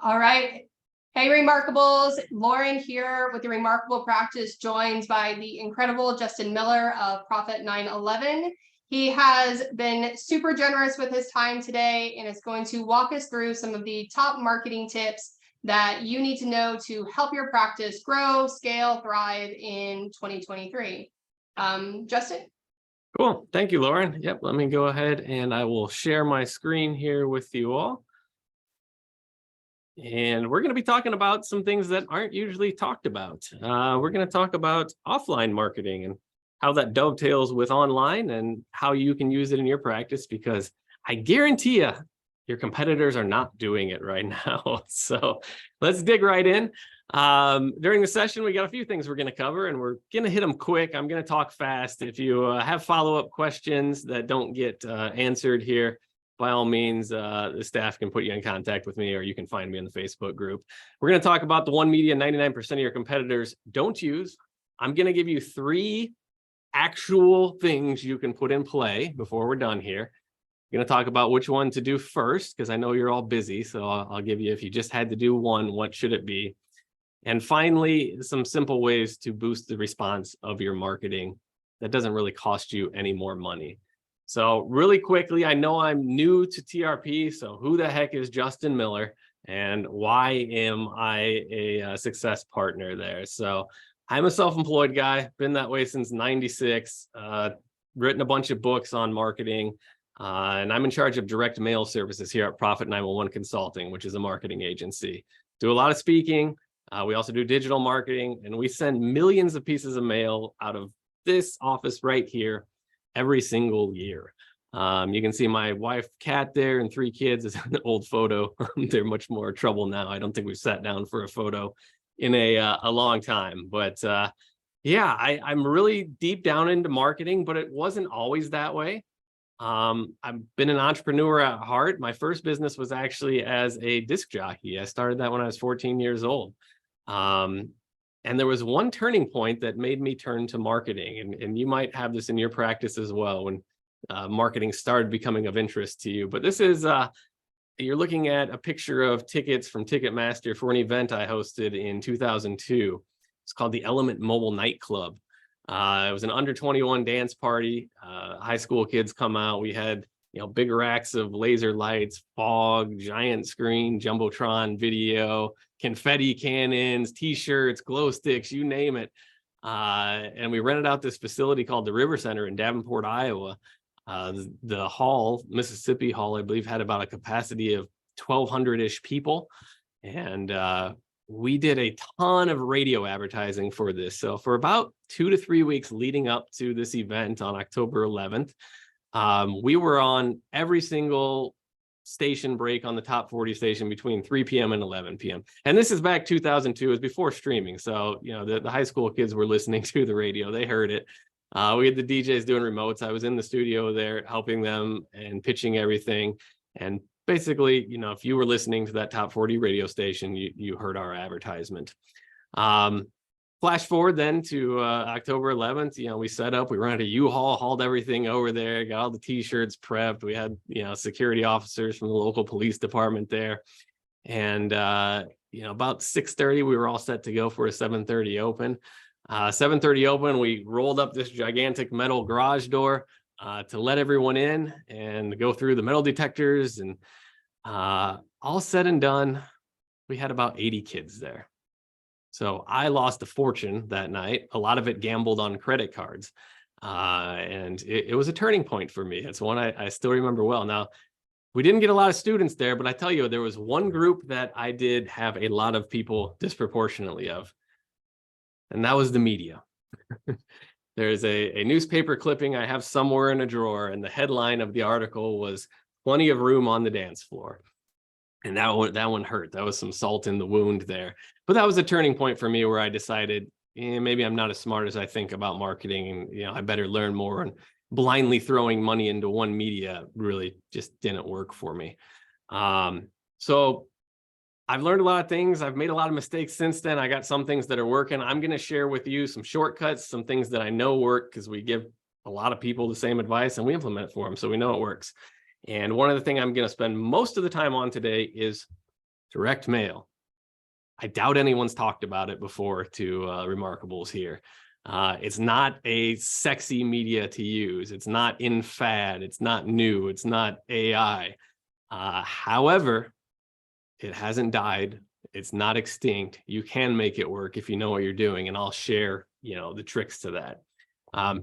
All right. Hey, Remarkables. Lauren here with the Remarkable Practice, joined by the incredible Justin Miller of Profit 911. He has been super generous with his time today and is going to walk us through some of the top marketing tips that you need to know to help your practice grow, scale, thrive in 2023. Justin? Cool. Thank you, Lauren. Yep. Let me go ahead and I will share my screen here with you all. And we're going to be talking about some things that aren't usually talked about. We're going to talk about offline marketing and how that dovetails with online and how you can use it in your practice, because I guarantee you, your competitors are not doing it right now. So let's dig right in. During the session, we got a few things we're going to cover, and we're going to hit them quick. I'm going to talk fast. If you have follow-up questions that don't get answered here, by all means, the staff can put you in contact with me, or you can find me in the Facebook group. We're going to talk about the one media 99% of your competitors don't use. I'm going to give you 3 actual things you can put in play before we're done here. I'm going to talk about which one to do first, because I know you're all busy. So I'll give you, if you just had to do one, what should it be? And finally, some simple ways to boost the response of your marketing that doesn't really cost you any more money. So really quickly, I know I'm new to TRP, so who the heck is Justin Miller and why am I a success partner there? So I'm a self-employed guy, been that way since '96, written a bunch of books on marketing, and I'm in charge of direct mail services here at Profit 911 Consulting, which is a marketing agency. Do a lot of speaking. We also do digital marketing, and we send millions of pieces of mail out of this office right here every single year. You can see my wife, Kat, there, and 3 kids. Is an old photo. They're much more trouble now. I don't think we've sat down for a photo in a long time. But yeah, I'm really deep down into marketing, but it wasn't always that way. I've been an entrepreneur at heart. My first business was actually as a disc jockey. I started that when I was 14 years old. And there was one turning point that made me turn to marketing. And you might have this in your practice as well, when marketing started becoming of interest to you. But this is, you're looking at a picture of tickets from Ticketmaster for an event I hosted in 2002. It's called the Element Mobile Nightclub. It was an under 21 dance party. High school kids come out. We had, big racks of laser lights, fog, giant screen, jumbotron video, confetti cannons, t-shirts, glow sticks, you name it. And we rented out this facility called the River Center in Davenport, Iowa. The hall, Mississippi Hall, I believe, had about a capacity of 1,200-ish people. And we did a ton of radio advertising for this. So for about 2 to 3 weeks leading up to this event on October 11th, we were on every single station break on the top 40 station between 3 p.m. and 11 p.m. And this is back 2002, it was before streaming. So, the high school kids were listening to the radio, they heard it. We had the DJs doing remotes. I was in the studio there helping them and pitching everything. And basically, if you were listening to that top 40 radio station, you heard our advertisement. Flash forward then to October 11th, we set up, we rented a U-Haul, hauled everything over there, got all the t-shirts prepped. We had, security officers from the local police department there. And, about 6:30, we were all set to go for a 7:30 open. 7:30 open, we rolled up this gigantic metal garage door to let everyone in and go through the metal detectors. And all said and done, we had about 80 kids there. So I lost a fortune that night. A lot of it gambled on credit cards. And it was a turning point for me. It's one I still remember well. Now, we didn't get a lot of students there, but I tell you, there was one group that I did have a lot of people disproportionately of. And that was the media. There's a newspaper clipping I have somewhere in a drawer, and the headline of the article was "Plenty of Room on the Dance Floor." And that one hurt. That was some salt in the wound there. But that was a turning point for me where I decided, maybe I'm not as smart as I think about marketing, and I better learn more. And blindly throwing money into one media really just didn't work for me. So I've learned a lot of things. I've made a lot of mistakes since then. I got some things that are working. I'm going to share with you some shortcuts, some things that I know work, because we give a lot of people the same advice and we implement it for them, so we know it works. And one of the things I'm going to spend most of the time on today is Direct mail. I doubt anyone's talked about it before to Remarkables here. It's not a sexy media to use. It's not in fad. It's not new. It's not AI. However, it hasn't died. It's not extinct. You can make it work if you know what you're doing. And I'll share, the tricks to that.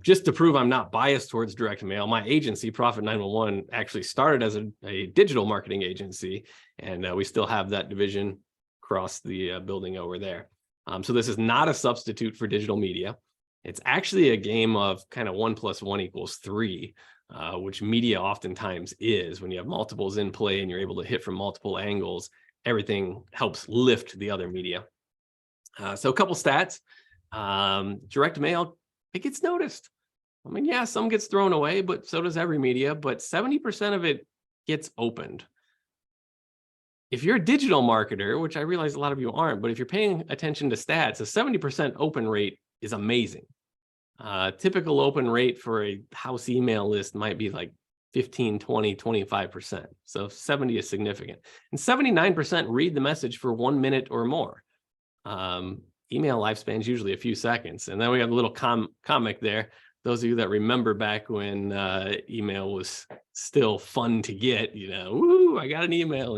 Just to prove I'm not biased towards direct mail, my agency, Profit 911, actually started as a digital marketing agency, and we still have that division across the building over there. So this is not a substitute for digital media. It's actually a game of kind of 1 + 1 = 3, which media oftentimes is. When you have multiples in play and you're able to hit from multiple angles, everything helps lift the other media. So a couple stats. Direct mail, it gets noticed. I mean, yeah, some gets thrown away, but so does every media, but 70% of it gets opened. If you're a digital marketer, which I realize a lot of you aren't, but if you're paying attention to stats, a 70% open rate is amazing. Typical open rate for a house email list might be like 15, 20, 25%. So 70 is significant. And 79% read the message for 1 minute or more. Email lifespan is usually a few seconds. And then we have a little comic there. Those of you that remember back when email was still fun to get, woo, I got an email,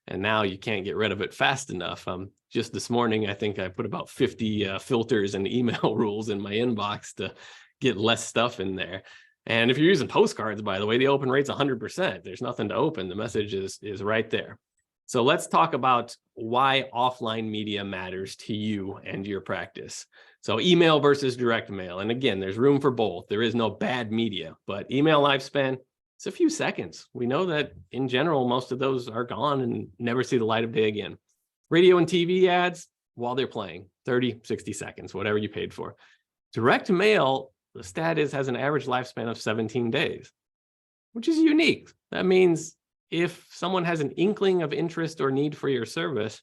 and now you can't get rid of it fast enough. Just this morning, I think I put about 50 filters and email rules in my inbox to get less stuff in there. And if you're using postcards, by the way, the open rate's 100%. There's nothing to open. The message is right there. So let's talk about why offline media matters to you and your practice. So email versus direct mail. And again, there's room for both. There is no bad media, but email lifespan, it's a few seconds. We know that in general, most of those are gone and never see the light of day again. Radio and TV ads, while they're playing, 30, 60 seconds, whatever you paid for. Direct mail, the stat has an average lifespan of 17 days, which is unique. That means if someone has an inkling of interest or need for your service,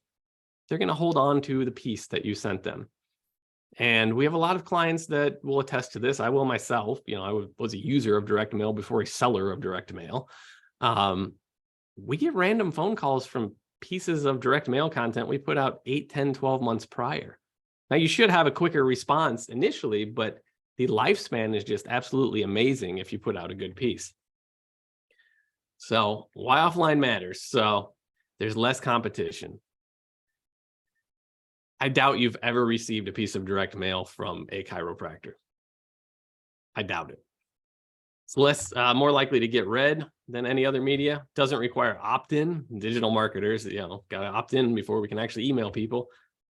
they're going to hold on to the piece that you sent them. And we have a lot of clients that will attest to this. I will myself. I was a user of direct mail before a seller of direct mail. We get random phone calls from pieces of direct mail content we put out 8, 10, 12 months prior. Now, you should have a quicker response initially, but the lifespan is just absolutely amazing if you put out a good piece. So why offline matters? So there's less competition. I doubt you've ever received a piece of direct mail from a chiropractor. I doubt it. It's more likely to get read than any other media. Doesn't require opt-in. Digital marketers, got to opt in before we can actually email people.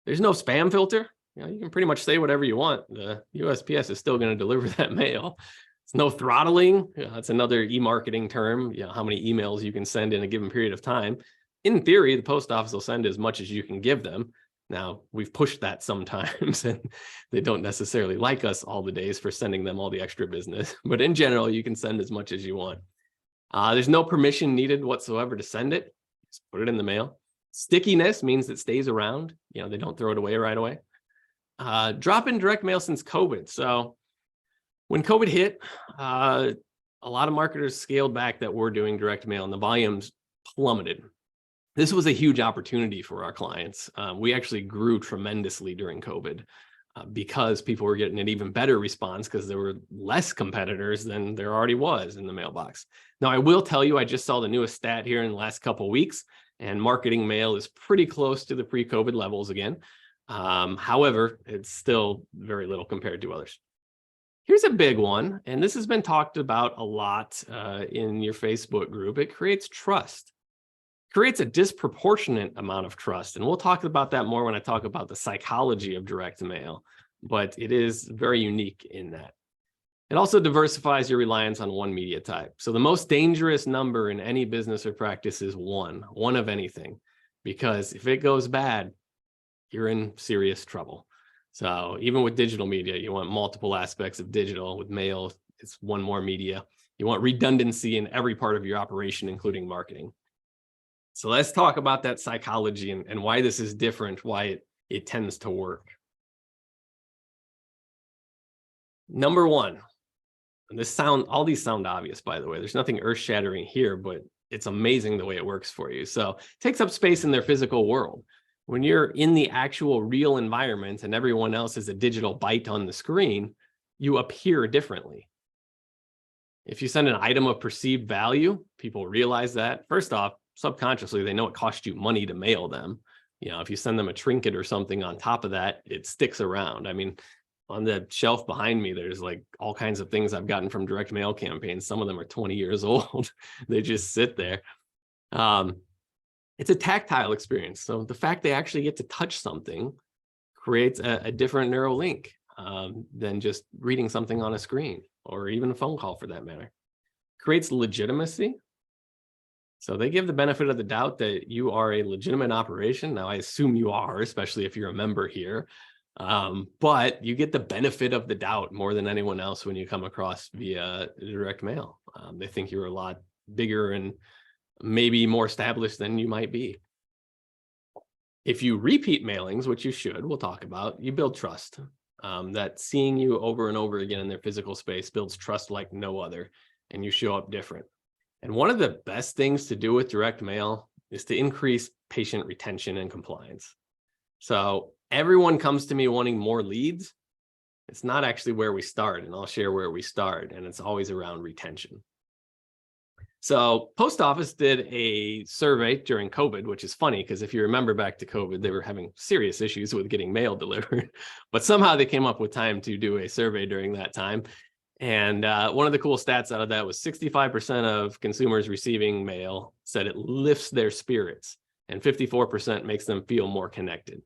There's no spam filter. You can pretty much say whatever you want. The USPS is still going to deliver that mail. It's no throttling. That's another e-marketing term. How many emails you can send in a given period of time. In theory, the post office will send as much as you can give them. Now, we've pushed that sometimes, and they don't necessarily like us all the days for sending them all the extra business. But in general, you can send as much as you want. There's no permission needed whatsoever to send it. Just put it in the mail. Stickiness means it stays around. They don't throw it away right away. Drop in direct mail since COVID. So when COVID hit, a lot of marketers scaled back that were doing direct mail, and the volumes plummeted. This was a huge opportunity for our clients. We actually grew tremendously during COVID because people were getting an even better response because there were less competitors than there already was in the mailbox. Now, I will tell you, I just saw the newest stat here in the last couple of weeks, and marketing mail is pretty close to the pre-COVID levels again. However, it's still very little compared to others. Here's a big one, and this has been talked about a lot in your Facebook group. It creates trust. Creates a disproportionate amount of trust. And we'll talk about that more when I talk about the psychology of direct mail, but it is very unique in that. It also diversifies your reliance on one media type. So the most dangerous number in any business or practice is one of anything, because if it goes bad, you're in serious trouble. So even with digital media, you want multiple aspects of digital. With mail, it's one more media. You want redundancy in every part of your operation, including marketing. So let's talk about that psychology and why this is different, why it tends to work. Number one, and all these sound obvious, by the way. There's nothing earth-shattering here, but it's amazing the way it works for you. So it takes up space in their physical world. When you're in the actual real environment and everyone else is a digital byte on the screen, you appear differently. If you send an item of perceived value, people realize that. First off, subconsciously, they know it costs you money to mail them. If you send them a trinket or something on top of that, it sticks around. I mean, on the shelf behind me, there's like all kinds of things I've gotten from direct mail campaigns. Some of them are 20 years old. They just sit there. It's a tactile experience. So the fact they actually get to touch something creates a different neural link than just reading something on a screen or even a phone call for that matter. Creates legitimacy. So they give the benefit of the doubt that you are a legitimate operation. Now, I assume you are, especially if you're a member here. But you get the benefit of the doubt more than anyone else when you come across via direct mail. They think you're a lot bigger and maybe more established than you might be. If you repeat mailings, which you should, we'll talk about, you build trust. That seeing you over and over again in their physical space builds trust like no other, and you show up different. And one of the best things to do with direct mail is to increase patient retention and compliance. So everyone comes to me wanting more leads. It's not actually where we start, and I'll share where we start, and it's always around retention. So Post Office did a survey during COVID, which is funny because if you remember back to COVID, they were having serious issues with getting mail delivered, but somehow they came up with time to do a survey during that time. And one of the cool stats out of that was 65% of consumers receiving mail said it lifts their spirits, and 54% makes them feel more connected.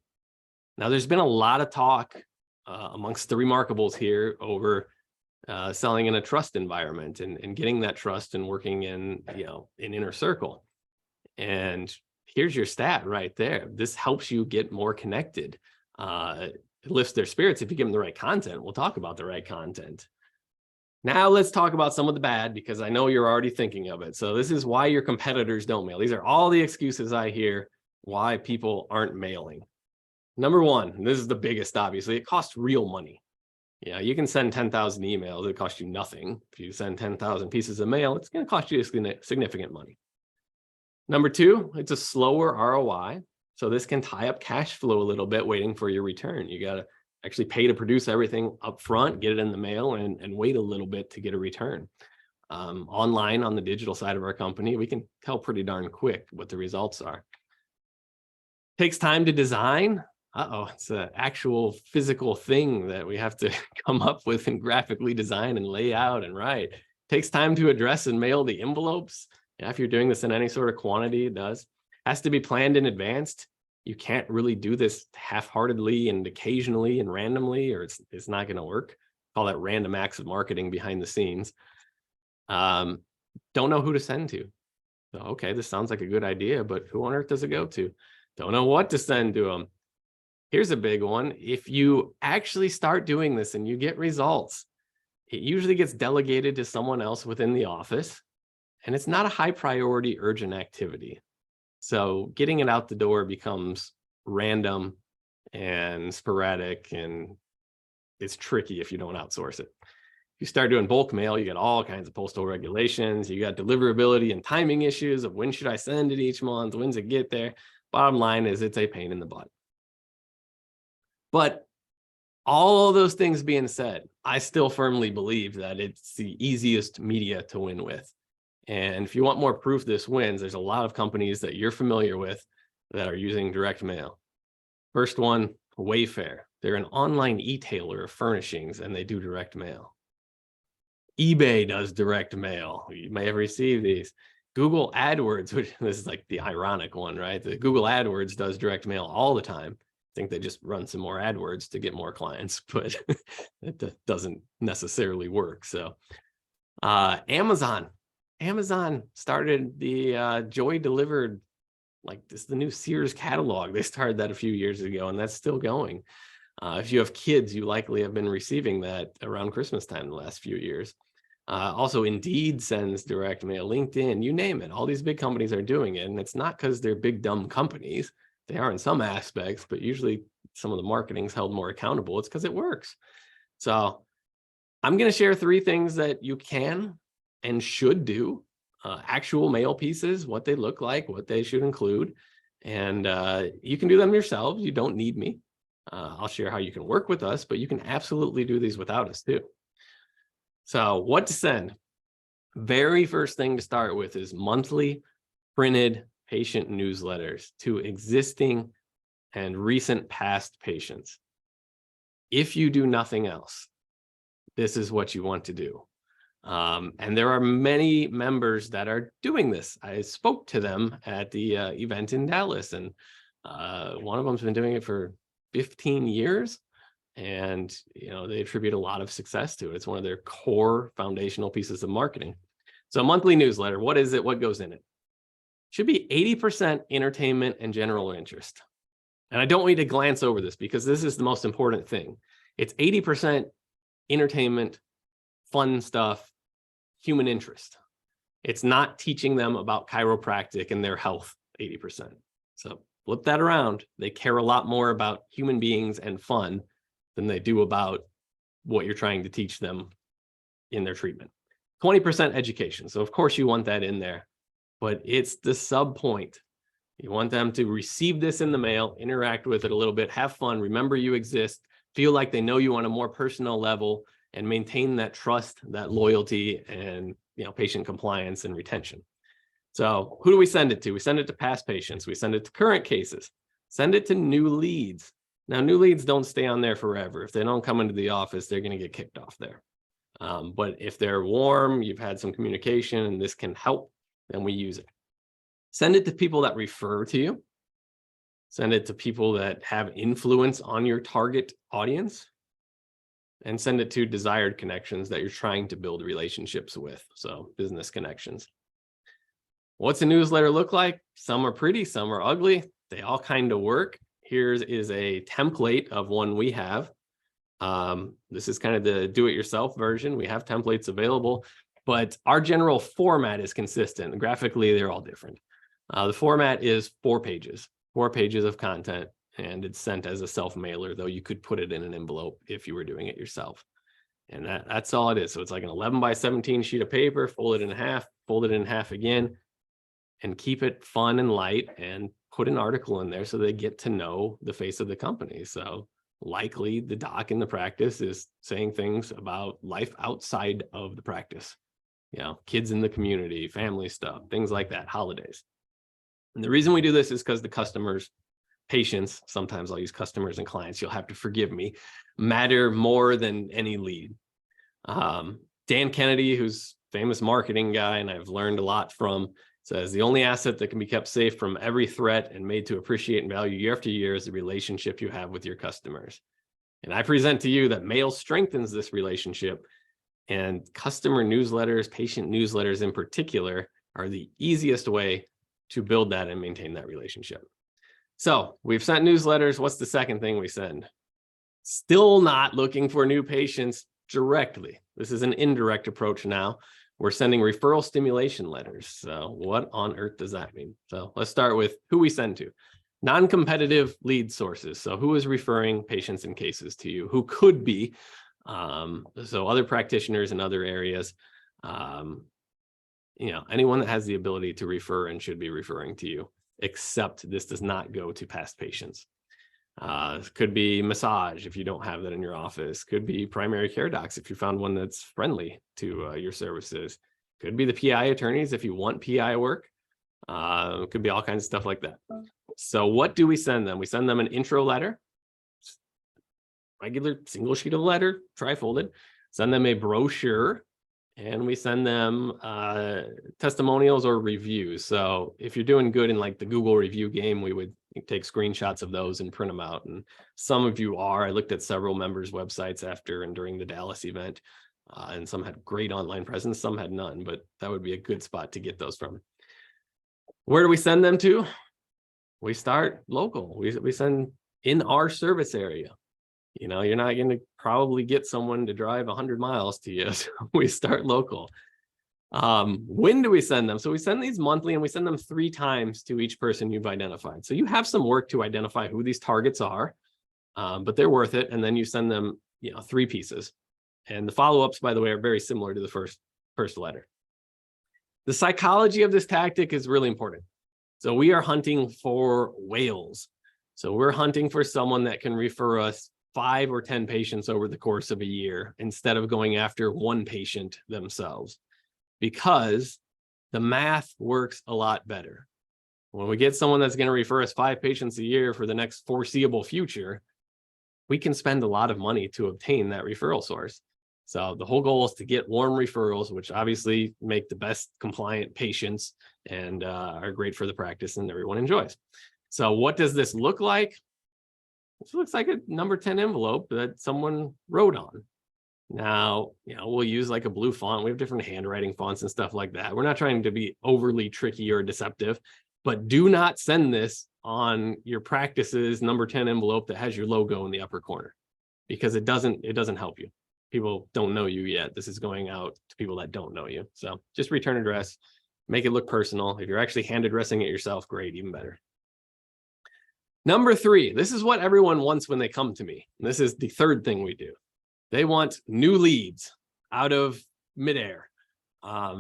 Now, there's been a lot of talk amongst the Remarkables here over selling in a trust environment and getting that trust and working in, an inner circle. And here's your stat right there. This helps you get more connected. It lifts their spirits if you give them the right content. We'll talk about the right content. Now let's talk about some of the bad, because I know you're already thinking of it. So this is why your competitors don't mail. These are all the excuses I hear why people aren't mailing. Number one, and this is the biggest, obviously, it costs real money. Yeah, you can send 10,000 emails. It costs you nothing. If you send 10,000 pieces of mail, it's going to cost you significant money. Number two, it's a slower ROI. So this can tie up cash flow a little bit waiting for your return. You got to actually pay to produce everything up front, get it in the mail, and wait a little bit to get a return. Online on the digital side of our company, we can tell pretty darn quick what the results are. Takes time to design. It's an actual physical thing that we have to come up with and graphically design and lay out and write. Takes time to address and mail the envelopes. Yeah, if you're doing this in any sort of quantity, it does. Has to be planned in advance. You can't really do this half-heartedly and occasionally and randomly, or it's not going to work. Call that random acts of marketing behind the scenes. Don't know who to send to. So, okay, this sounds like a good idea, but who on earth does it go to? Don't know what to send to them. Here's a big one. If you actually start doing this and you get results, it usually gets delegated to someone else within the office, and it's not a high priority urgent activity. So getting it out the door becomes random and sporadic, and it's tricky if you don't outsource it. If you start doing bulk mail, you get all kinds of postal regulations. You got deliverability and timing issues of when should I send it each month? When's it get there? Bottom line is it's a pain in the butt. But all of those things being said, I still firmly believe that it's the easiest media to win with. And if you want more proof this wins, there's a lot of companies that you're familiar with that are using direct mail. First one, Wayfair. They're an online e-tailer of furnishings, and they do direct mail. eBay does direct mail. You may have received these. Google AdWords, which this is like the ironic one, right? The Google AdWords does direct mail all the time. I think they just run some more AdWords to get more clients, but it doesn't necessarily work. So Amazon started the Joy Delivered, like this, the new Sears catalog. They started that a few years ago, and that's still going. If you have kids, you likely have been receiving that around Christmas time the last few years. Also, Indeed sends direct mail, LinkedIn, you name it. All these big companies are doing it, and it's not because they're big, dumb companies. They are in some aspects, but usually some of the marketing's held more accountable. It's because it works. So I'm going to share 3 things that you can and should do actual mail pieces, what they look like, what they should include. And you can do them yourselves. You don't need me. I'll share how you can work with us, but you can absolutely do these without us too. So what to send? Very first thing to start with is monthly printed patient newsletters to existing and recent past patients. If you do nothing else, this is what you want to do. And there are many members that are doing this. I spoke to them at the event in Dallas, and one of them's been doing it for 15 years. And, they attribute a lot of success to it. It's one of their core foundational pieces of marketing. So monthly newsletter, what is it? What goes in it? Should be 80% entertainment and general interest. And I don't want you to glance over this because this is the most important thing. It's 80% entertainment, fun stuff, human interest. It's not teaching them about chiropractic and their health, 80%. So flip that around. They care a lot more about human beings and fun than they do about what you're trying to teach them in their treatment. 20% education. So of course you want that in there, but it's the sub point. You want them to receive this in the mail, interact with it a little bit, have fun, remember you exist, feel like they know you on a more personal level, and maintain that trust, that loyalty, and patient compliance and retention. So who do we send it to? We send it to past patients. We send it to current cases. Send it to new leads. Now, new leads don't stay on there forever. If they don't come into the office, they're going to get kicked off there. But if they're warm, you've had some communication, and this can help, then we use it. Send it to people that refer to you. Send it to people that have influence on your target audience. And send it to desired connections that you're trying to build relationships with. So business connections. What's a newsletter look like? Some are pretty, some are ugly. They all kind of work. Here is a template of one we have. This is kind of the do-it-yourself version. We have templates available, but our general format is consistent. Graphically, they're all different. The format is 4 pages of content, and it's sent as a self-mailer, though you could put it in an envelope if you were doing it yourself. And that's all it is. So it's like an 11 by 17 sheet of paper, fold it in half again, and keep it fun and light, and put an article in there so they get to know the face of the company. So likely the doc in the practice is saying things about life outside of the practice, kids in the community, family stuff, things like that, holidays. And the reason we do this is because the patients, sometimes I'll use customers and clients, you'll have to forgive me, matter more than any lead. Dan Kennedy, who's famous marketing guy, and I've learned a lot from, says the only asset that can be kept safe from every threat and made to appreciate and value year after year is the relationship you have with your customers. And I present to you that mail strengthens this relationship, and customer newsletters, patient newsletters in particular, are the easiest way to build that and maintain that relationship. So we've sent newsletters. What's the second thing we send? Still not looking for new patients directly. This is an indirect approach now. We're sending referral stimulation letters. So what on earth does that mean? So let's start with who we send to. Non-competitive lead sources. So who is referring patients and cases to you? Who could be? So other practitioners in other areas. Anyone that has the ability to refer and should be referring to you, except this does not go to past patients. Could be massage if you don't have that in your office. Could be primary care docs if you found one that's friendly to your services. Could be the PI attorneys if you want PI work. Could be all kinds of stuff like that. So what do we send them? We send them an intro letter, regular single sheet of letter, tri-folded. Send them a brochure, and we send them testimonials or reviews. So if you're doing good in like the Google review game, we would take screenshots of those and print them out. And some of you are. I looked at several members' websites after and during the Dallas event, and some had great online presence, some had none, but that would be a good spot to get those from. Where do we send them to? We start local. We send in our service area. You're not going to probably get someone to drive 100 miles to you. So we start local. When do we send them? So we send these monthly, and we send them 3 times to each person you've identified. So you have some work to identify who these targets are, but they're worth it. And then you send them, 3 pieces. And the follow-ups, by the way, are very similar to the first letter. The psychology of this tactic is really important. So we are hunting for whales. So we're hunting for someone that can refer us 5 or 10 patients over the course of a year instead of going after one patient themselves, because the math works a lot better. When we get someone that's going to refer us 5 patients a year for the next foreseeable future, we can spend a lot of money to obtain that referral source. So the whole goal is to get warm referrals, which obviously make the best compliant patients and are great for the practice and everyone enjoys. So what does this look like? This looks like a number 10 envelope that someone wrote on. Now, we'll use like a blue font. We have different handwriting fonts and stuff like that. We're not trying to be overly tricky or deceptive, but do not send this on your practice's number 10 envelope that has your logo in the upper corner, because it doesn't help you. People don't know you yet. This is going out to people that don't know you. So just return address, make it look personal. If you're actually hand addressing it yourself, great, even better. Number 3, this is what everyone wants when they come to me. And this is the third thing we do. They want new leads out of midair.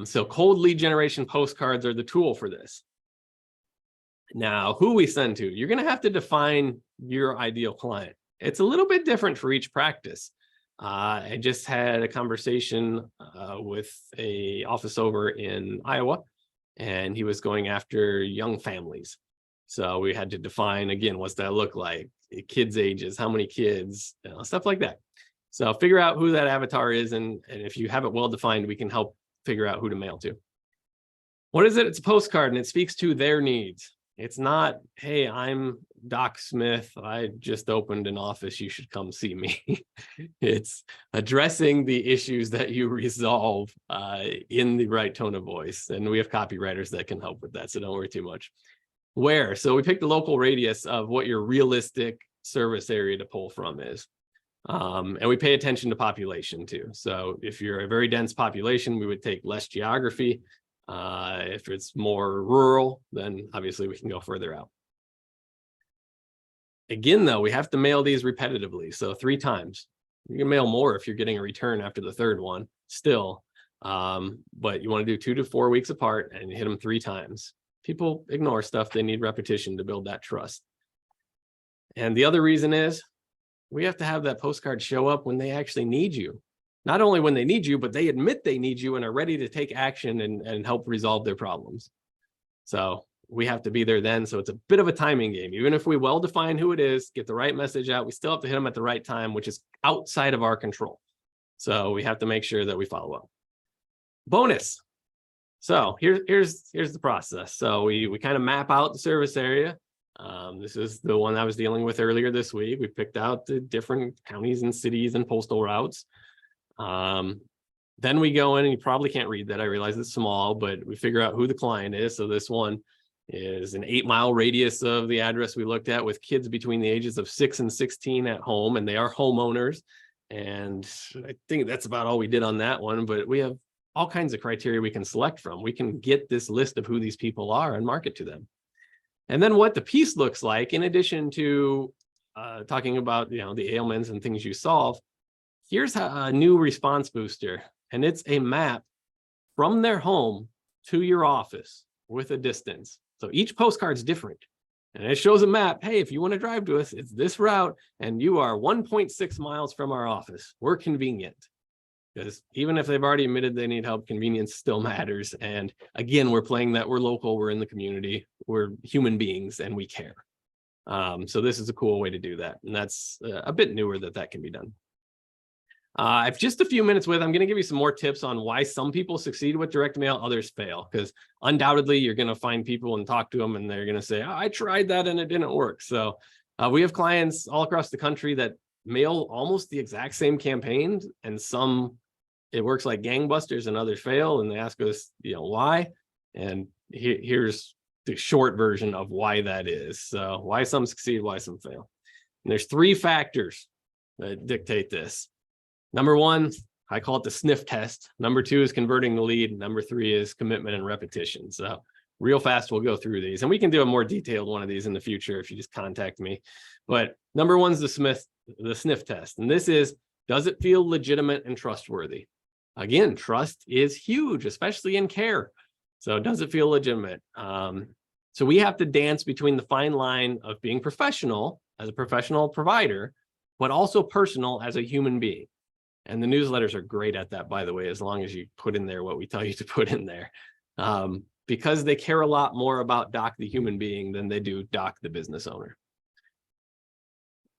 So cold lead generation postcards are the tool for this. Now, who we send to, you're going to have to define your ideal client. It's a little bit different for each practice. I just had a conversation with an office over in Iowa, and he was going after young families. So we had to define, again, what's that look like? Kids' ages, how many kids, stuff like that. So figure out who that avatar is, and if you have it well defined, we can help figure out who to mail to. What is it? It's a postcard, and it speaks to their needs. It's not, hey, I'm Doc Smith, I just opened an office, you should come see me. It's addressing the issues that you resolve in the right tone of voice. And we have copywriters that can help with that, so don't worry too much. Where? So we picked the local radius of what your realistic service area to pull from is. And we pay attention to population too. So if you're a very dense population, we would take less geography. If it's more rural, then obviously we can go further out. Again, though, we have to mail these repetitively. So 3 times. You can mail more if you're getting a return after the 3rd one still. But you want to do 2 to 4 weeks apart and hit them 3 times. People ignore stuff. They need repetition to build that trust. And the other reason is we have to have that postcard show up when they actually need you. Not only when they need you, but they admit they need you and are ready to take action and help resolve their problems. So we have to be there then. So it's a bit of a timing game. Even if we well define who it is, get the right message out, we still have to hit them at the right time, which is outside of our control. So we have to make sure that we follow up. Bonus. So here's the process. So we kind of map out the service area. This is the one I was dealing with earlier this week. We picked out the different counties and cities and postal routes. Then we go in, and you probably can't read that. I realize it's small, but we figure out who the client is. So this one is an 8-mile radius of the address we looked at, with kids between the ages of 6 and 16 at home, and they are homeowners. And I think that's about all we did on that one, but we have all kinds of criteria we can select from. We can get this list of who these people are and market to them. And then what the piece looks like, in addition to talking about the ailments and things you solve, here's a new response booster, and it's a map from their home to your office with a distance. So each postcard's different, and it shows a map. Hey, if you want to drive to us, it's this route, and you are 1.6 miles from our office. We're convenient. Because even if they've already admitted they need help, convenience still matters. And again, we're playing that we're local, we're in the community, we're human beings, and we care. So this is a cool way to do that. And that's a bit newer that can be done. I've just a few minutes I'm going to give you some more tips on why some people succeed with direct mail, others fail. Because undoubtedly, you're going to find people and talk to them, and they're going to say, oh, I tried that and it didn't work. So we have clients all across the country that mail almost the exact same campaign, and some it works like gangbusters and others fail, and they ask us, why? And here's the short version of why that is. So why some succeed, why some fail. And there's 3 factors that dictate this. Number 1, I call it the sniff test. Number 2 is converting the lead. Number 3 is commitment and repetition. So real fast, we'll go through these, and we can do a more detailed one of these in the future if you just contact me. But number 1 is the sniff test. And this is, does it feel legitimate and trustworthy? Again, trust is huge, especially in care. So does it feel legitimate? So we have to dance between the fine line of being professional as a professional provider, but also personal as a human being. And the newsletters are great at that, by the way, as long as you put in there what we tell you to put in there. Because they care a lot more about Doc the human being than they do Doc the business owner.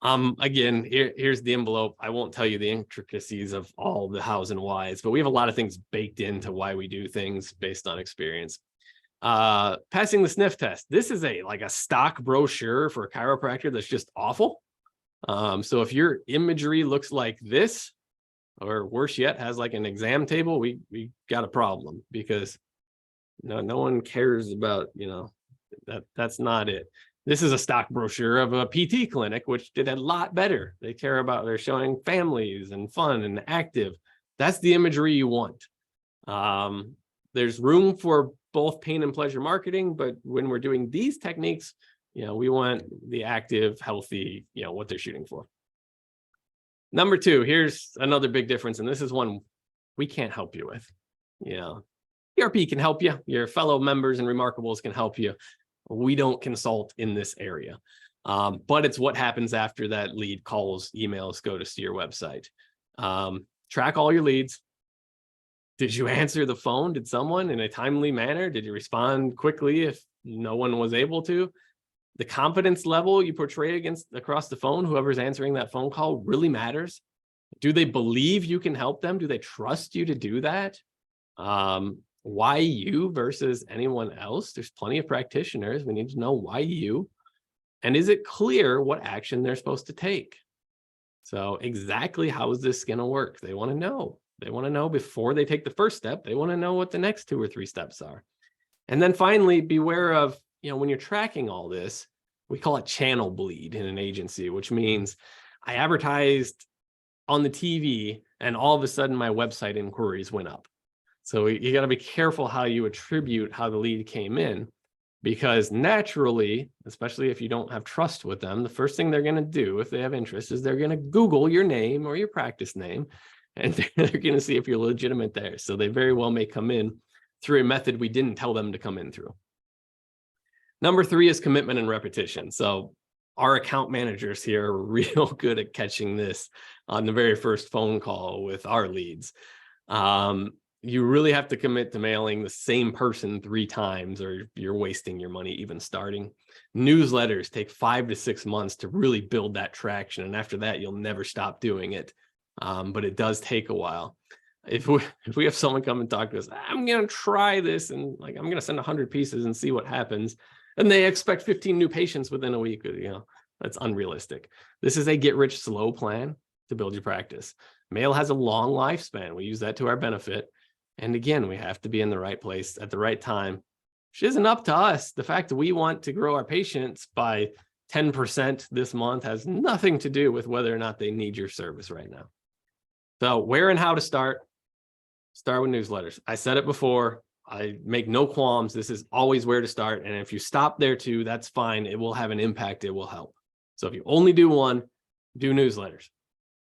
Again, here's the envelope. I won't tell you the intricacies of all the hows and whys, but we have a lot of things baked into why we do things based on experience. Passing the sniff test. This is like a stock brochure for a chiropractor that's just awful. So if your imagery looks like this, or worse yet, has like an exam table, we got a problem, because no one cares about, that's not it. This is a stock brochure of a PT clinic, which did a lot better. They're showing families and fun and active. That's the imagery you want. There's room for both pain and pleasure marketing, but when we're doing these techniques, we want the active, healthy, what they're shooting for. Number two, here's another big difference, and this is one we can't help you with. ERP can help you. Your fellow members and Remarkables can help you. We don't consult in this area, but it's what happens after that lead calls, emails, go to your website. Track all your leads. Did you answer the phone? Did someone in a timely manner? Did you respond quickly if no one was able to? The confidence level you portray across the phone, whoever's answering that phone call, really matters. Do they believe you can help them? Do they trust you to do that? Why you versus anyone else? There's plenty of practitioners. We need to know why you. And is it clear what action they're supposed to take? So exactly how is this going to work? They want to know. They want to know before they take the first step. They want to know what the next 2 or 3 steps are. And then finally, beware of, when you're tracking all this, we call it channel bleed in an agency, which means I advertised on the TV and all of a sudden my website inquiries went up. So you got to be careful how you attribute how the lead came in, because naturally, especially if you don't have trust with them, the first thing they're going to do if they have interest is they're going to Google your name or your practice name, and they're going to see if you're legitimate there. So they very well may come in through a method we didn't tell them to come in through. Number 3 is commitment and repetition. So our account managers here are real good at catching this on the very first phone call with our leads. You really have to commit to mailing the same person 3 times, or you're wasting your money even starting. Newsletters take 5 to 6 months to really build that traction. And after that, you'll never stop doing it. But it does take a while. If we have someone come and talk to us, I'm going to try this, and I'm going to send 100 pieces and see what happens, and they expect 15 new patients within a week, that's unrealistic. This is a get rich slow plan to build your practice. Mail has a long lifespan. We use that to our benefit. And again, we have to be in the right place at the right time, which isn't up to us. The fact that we want to grow our patients by 10% this month has nothing to do with whether or not they need your service right now. So where and how to start with newsletters. I said it before, I make no qualms. This is always where to start. And if you stop there too, that's fine. It will have an impact. It will help. So if you only do one, do newsletters.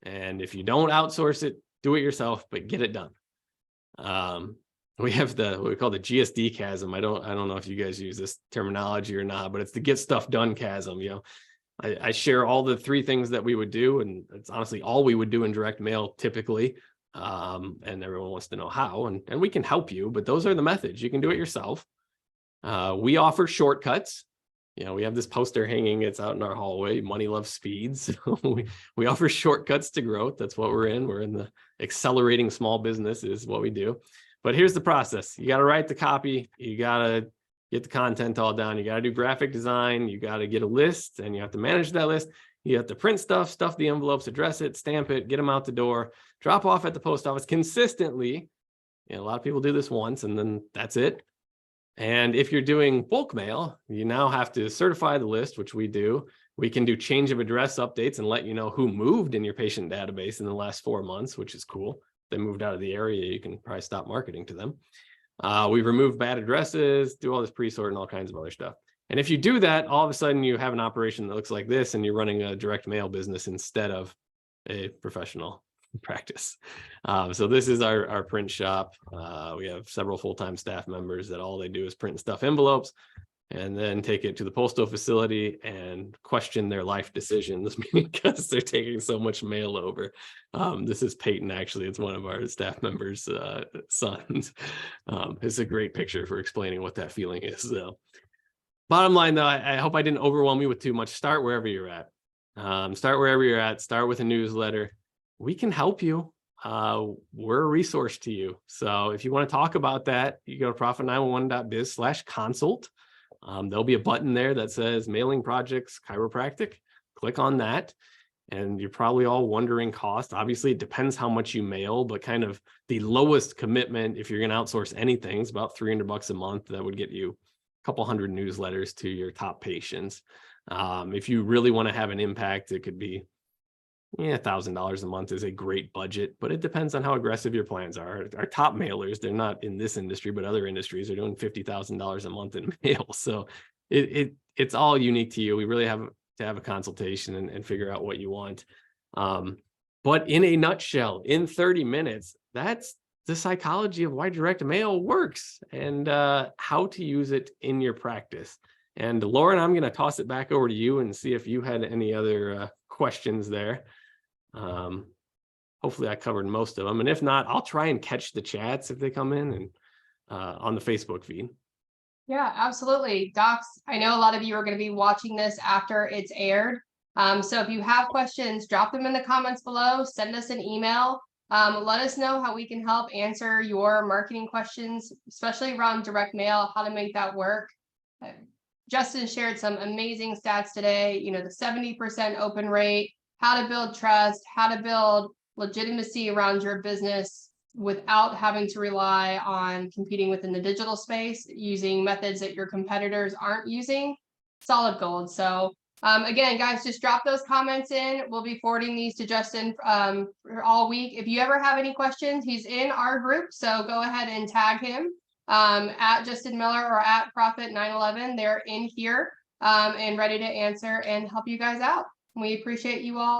And if you don't outsource it, do it yourself, but get it done. We have what we call the GSD chasm. I don't know if you guys use this terminology or not, but it's the get stuff done chasm. I share all the 3 things that we would do, and it's honestly all we would do in direct mail typically. And everyone wants to know how, and we can help you, but those are the methods. You can do it yourself. We offer shortcuts. We have this poster hanging, it's out in our hallway, money loves speed. So we offer shortcuts to growth. That's what we're in. We're in the accelerating small business is what we do. But here's the process. You got to write the copy. You got to get the content all down. You got to do graphic design. You got to get a list, and you have to manage that list. You have to print stuff the envelopes, address it, stamp it, get them out the door, drop off at the post office consistently. A lot of people do this once and then that's it. And if you're doing bulk mail, you now have to certify the list, which we do. We can do change of address updates and let you know who moved in your patient database in the last 4 months, which is cool. If they moved out of the area, you can probably stop marketing to them. We've removed bad addresses, do all this pre-sort and all kinds of other stuff. And if you do that, all of a sudden you have an operation that looks like this, and you're running a direct mail business instead of a professional practice. So this is our print shop. We have several full-time staff members that all they do is print and stuff envelopes and then take it to the postal facility and question their life decisions because they're taking so much mail over. This is Peyton, actually. It's one of our staff members' sons. It's a great picture for explaining what that feeling is. So bottom line, though, I hope I didn't overwhelm you with too much. Start wherever you're at. Start wherever you're at. Start with a newsletter. We can help you. We're a resource to you. So if you want to talk about that, you go to profit911.biz/consult. There'll be a button there that says mailing projects chiropractic. Click on that. And you're probably all wondering cost. Obviously, it depends how much you mail, but kind of the lowest commitment, if you're going to outsource anything, is about $300 a month. That would get you a couple hundred newsletters to your top patients. If you really want to have an impact, it could be $1,000 a month is a great budget, but it depends on how aggressive your plans are. Our top mailers, they're not in this industry, but other industries are doing $50,000 a month in mail. So it's all unique to you. We really have to have a consultation and figure out what you want. But in a nutshell, in 30 minutes, that's the psychology of why direct mail works and how to use it in your practice. And Lauren, I'm going to toss it back over to you and see if you had any other questions there. Hopefully I covered most of them. And if not, I'll try and catch the chats if they come in and on the Facebook feed. Yeah, absolutely. Docs, I know a lot of you are going to be watching this after it's aired. So if you have questions, drop them in the comments below, send us an email. Let us know how we can help answer your marketing questions, especially around direct mail, how to make that work. Justin shared some amazing stats today, you know, the 70% open rate, how to build trust, how to build legitimacy around your business without having to rely on competing within the digital space, using methods that your competitors aren't using. Solid gold. So again, guys, just drop those comments in. We'll be forwarding these to Justin for all week. If you ever have any questions, he's in our group, so go ahead and tag him. At Justin Miller or at Profit911. They're in here and ready to answer and help you guys out. We appreciate you all.